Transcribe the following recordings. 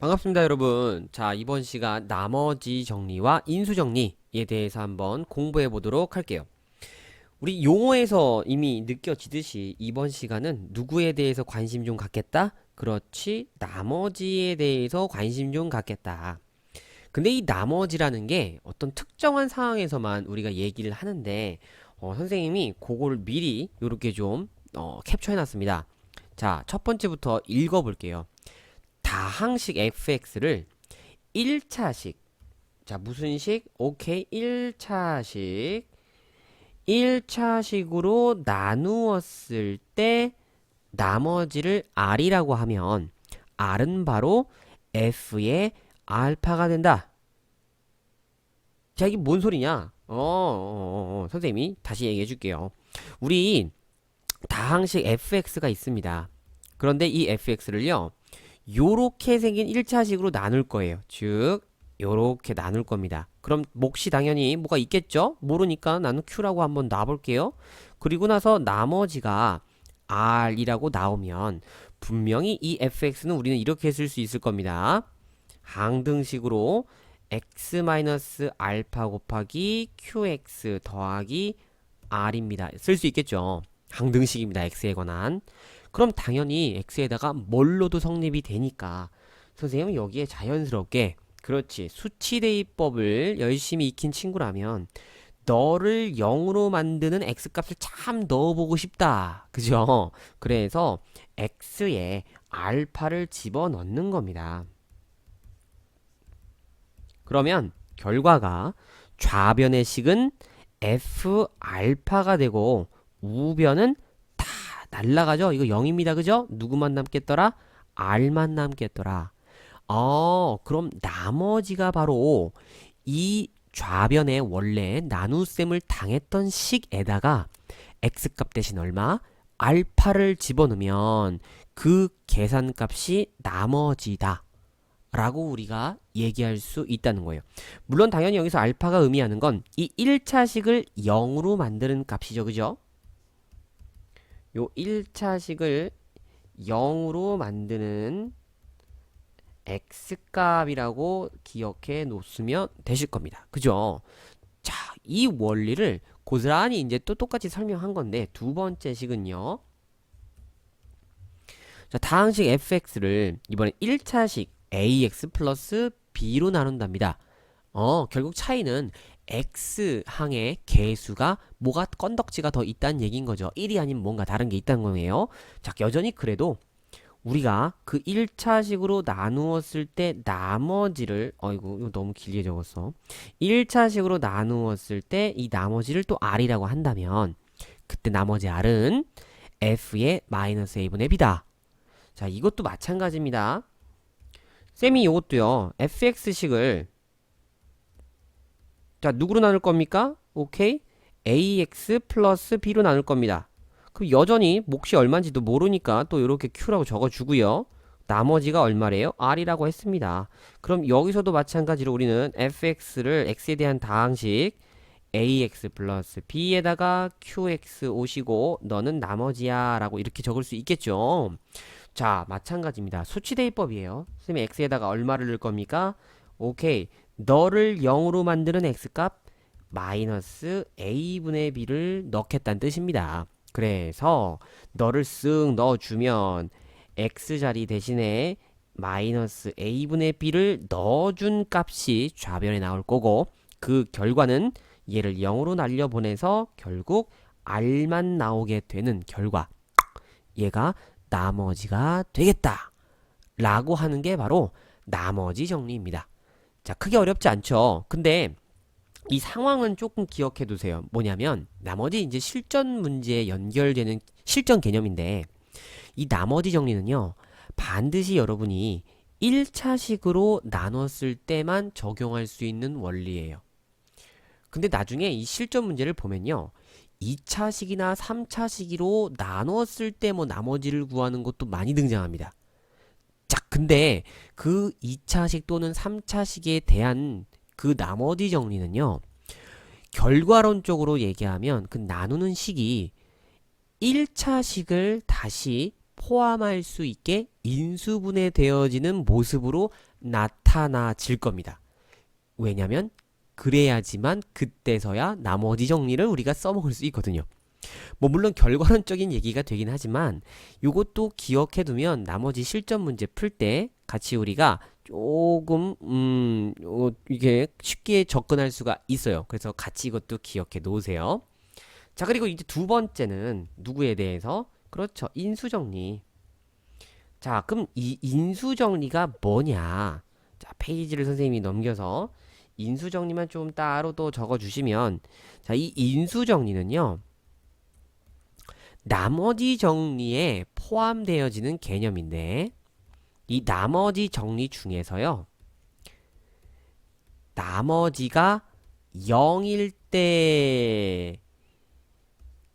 반갑습니다, 여러분. 자, 이번 시간 나머지 정리와 인수 정리에 대해서 한번 공부해 보도록 할게요. 우리 용어에서 이미 느껴지듯이 이번 시간은 누구에 대해서 관심 좀 갖겠다? 그렇지, 나머지에 대해서 관심 좀 갖겠다. 근데 이 나머지라는 게 어떤 특정한 상황에서만 우리가 얘기를 하는데, 선생님이 그거를 미리 이렇게 좀 캡처해 놨습니다. 자, 첫 번째부터 읽어 볼게요. 다항식 fx를 1차식, 자 무슨 식? 오케이, 1차식으로 나누었을 때 나머지를 r이라고 하면 r은 바로 f의 알파가 된다. 자, 이게 뭔 소리냐? 선생님이 다시 얘기해 줄게요. 우리 다항식 fx가 있습니다. 그런데 이 fx를요 요렇게 생긴 1차식으로 나눌 거예요. 즉 요렇게 나눌 겁니다. 그럼 몫이 당연히 뭐가 있겠죠? 모르니까 나는 Q라고 한번 놔볼게요. 그리고 나서 나머지가 R이라고 나오면 분명히 이 fx는 우리는 이렇게 쓸 수 있을 겁니다. 항등식으로 x-알파 곱하기 qx 더하기 r입니다. 쓸 수 있겠죠? 항등식입니다. x에 관한. 그럼 당연히 x에다가 뭘로도 성립이 되니까 선생님은 여기에 자연스럽게, 그렇지, 수치대입법을 열심히 익힌 친구라면 너를 0으로 만드는 x값을 참 넣어보고 싶다. 그죠? 그래서 x에 알파를 집어넣는 겁니다. 그러면 결과가 좌변의 식은 f 알파가 되고 우변은 다 날라가죠. 이거 0입니다. 그죠? 누구만 남겠더라? r만 남겠더라. 그럼 나머지가 바로 이 좌변에 원래 나눗셈을 당했던 식에다가 x값 대신 얼마? 알파를 집어넣으면 그 계산값이 나머지다 라고 우리가 얘기할 수 있다는 거예요. 물론 당연히 여기서 알파가 의미하는 건 이 1차식을 0으로 만드는 값이죠. 그죠? 요 1차식을 0으로 만드는 x값이라고 기억해 놓으면 되실 겁니다. 그죠? 자, 이 원리를 고스란히 이제 또 똑같이 설명한 건데 두 번째 식은요. 자, 다항식 fx를 이번에 1차식 ax 플러스 b로 나눈답니다. 결국 차이는 x항의 개수가 뭐가 건덕지가 더 있다는 얘기인 거죠. 1이 아닌 뭔가 다른 게 있다는 거예요. 자, 여전히 그래도 우리가 그 1차식으로 나누었을 때 나머지를, 어이구 이거 너무 길게 적었어. 1차식으로 나누었을 때 이 나머지를 또 r이라고 한다면 그때 나머지 r은 f의 마이너스 a분의 b다. 자, 이것도 마찬가지입니다. 쌤이 이것도요 fx식을, 자 누구로 나눌 겁니까? 오케이, ax 플러스 b로 나눌 겁니다. 그럼 여전히 몫이 얼마인지도 모르니까 또 이렇게 q라고 적어주고요. 나머지가 얼마래요? r이라고 했습니다. 그럼 여기서도 마찬가지로 우리는 fx를 x에 대한 다항식 ax 플러스 b에다가 qx 오시고 너는 나머지야 라고 이렇게 적을 수 있겠죠. 자, 마찬가지입니다. 수치대입법이에요. 선생님 x에다가 얼마를 넣을 겁니까? 오케이, 너를 0으로 만드는 x값 마이너스 a분의 b를 넣겠다는 뜻입니다. 그래서 너를 쓱 넣어주면 x자리 대신에 마이너스 a분의 b를 넣어준 값이 좌변에 나올 거고 그 결과는 얘를 0으로 날려보내서 결국 r만 나오게 되는 결과, 얘가 나머지가 되겠다 라고 하는 게 바로 나머지 정리입니다. 자, 크게 어렵지 않죠? 근데 이 상황은 조금 기억해 두세요. 뭐냐면 나머지 이제 실전 문제에 연결되는 실전 개념인데 이 나머지 정리는요 반드시 여러분이 1차식으로 나눴을 때만 적용할 수 있는 원리예요. 근데 나중에 이 실전 문제를 보면요 2차식이나 3차식으로 나눴을 때 뭐 나머지를 구하는 것도 많이 등장합니다. 자, 근데 그 2차식 또는 3차식에 대한 그 나머지 정리는요 결과론적으로 얘기하면 그 나누는 식이 1차식을 다시 포함할 수 있게 인수분해 되어지는 모습으로 나타나질 겁니다. 왜냐면 그래야지만 그때서야 나머지 정리를 우리가 써먹을 수 있거든요. 뭐 물론 결과론적인 얘기가 되긴 하지만 요것도 기억해 두면 나머지 실전 문제 풀 때 같이 우리가 조금 이게 쉽게 접근할 수가 있어요. 그래서 같이 이것도 기억해 놓으세요. 자, 그리고 이제 두 번째는 누구에 대해서? 그렇죠. 인수정리. 자, 그럼 이 인수정리가 뭐냐? 자, 페이지를 선생님이 넘겨서 인수정리만 좀 따로 또 적어주시면, 자, 이 인수정리는요, 나머지 정리에 포함되어지는 개념인데, 이 나머지 정리 중에서요, 나머지가 0일 때,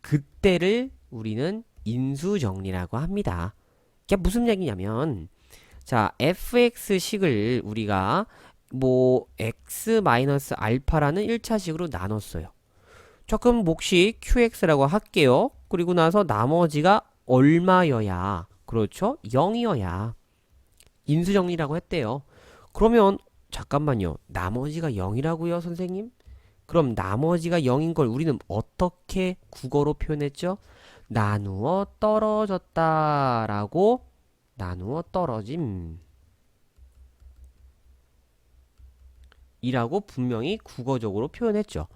그때를 우리는 인수정리라고 합니다. 이게 무슨 얘기냐면, 자, fx식을 우리가 뭐 x 마이너스 알파라는 1차식으로 나눴어요. 자, 그럼 몫이 qx라고 할게요. 그리고 나서 나머지가 얼마여야, 그렇죠? 0이어야 인수정리라고 했대요. 그러면 잠깐만요. 나머지가 0이라고요, 선생님? 그럼 나머지가 0인 걸 우리는 어떻게 국어로 표현했죠? 나누어 떨어졌다라고 나누어 떨어짐 이라고 분명히 국어적으로 표현했죠.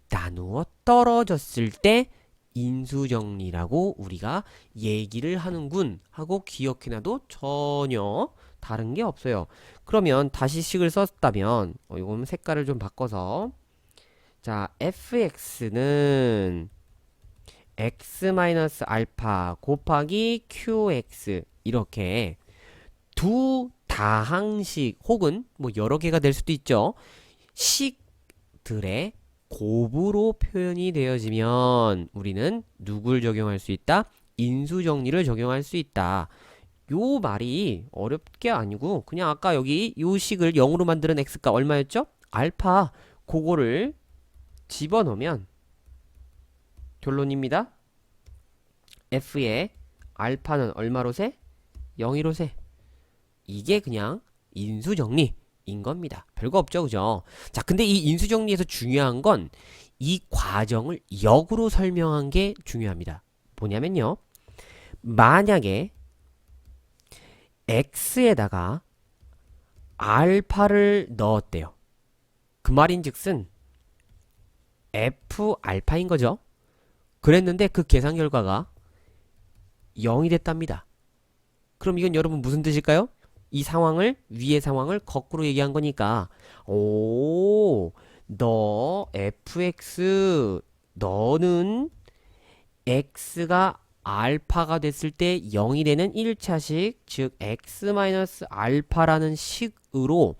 나누어 떨어졌을 때 인수정리라고 우리가 얘기를 하는군 하고 기억해놔도 전혀 다른 게 없어요. 그러면 다시 식을 썼다면 이거는 색깔을 좀 바꿔서 자, fx는 x-알파 곱하기 qx 이렇게 두 다항식 혹은 뭐 여러 개가 될 수도 있죠. 식들의 곱으로 표현이 되어지면 우리는 누굴 적용할 수 있다? 인수정리를 적용할 수 있다. 요 말이 어렵게 아니고 그냥 아까 여기 요 식을 0으로 만드는 x가 얼마였죠? 알파. 그거를 집어넣으면 결론입니다. f의 알파는 얼마로 세? 0으로 세. 이게 그냥 인수정리인 겁니다. 별거 없죠, 그죠? 자, 근데 이 인수정리에서 중요한 건 이 과정을 역으로 설명한 게 중요합니다. 뭐냐면요. 만약에 x에다가 알파를 넣었대요. 그 말인즉슨 f 알파인 거죠. 그랬는데 그 계산 결과가 0이 됐답니다. 그럼 이건 여러분 무슨 뜻일까요? 이 상황을 위의 상황을 거꾸로 얘기한 거니까 너 fx 너는 x가 알파가 됐을 때 0이 되는 1차식 즉 x-알파라는 식으로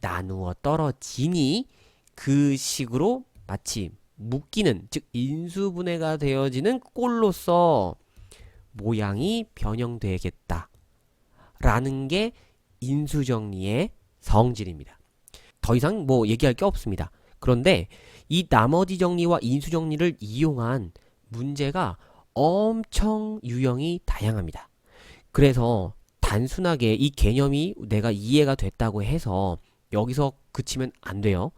나누어 떨어지니 그 식으로 마치 묶이는 즉 인수분해가 되어지는 꼴로서 모양이 변형되겠다 라는 게 인수정리의 성질입니다. 더 이상 뭐 얘기할 게 없습니다. 그런데 이 나머지 정리와 인수정리를 이용한 문제가 엄청 유형이 다양합니다. 그래서 단순하게 이 개념이 내가 이해가 됐다고 해서 여기서 그치면 안 돼요.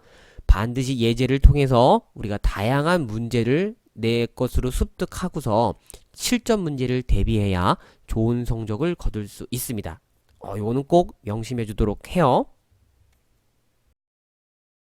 반드시 예제를 통해서 우리가 다양한 문제를 내 것으로 습득하고서 실전 문제를 대비해야 좋은 성적을 거둘 수 있습니다. 이거는 꼭 명심해 주도록 해요.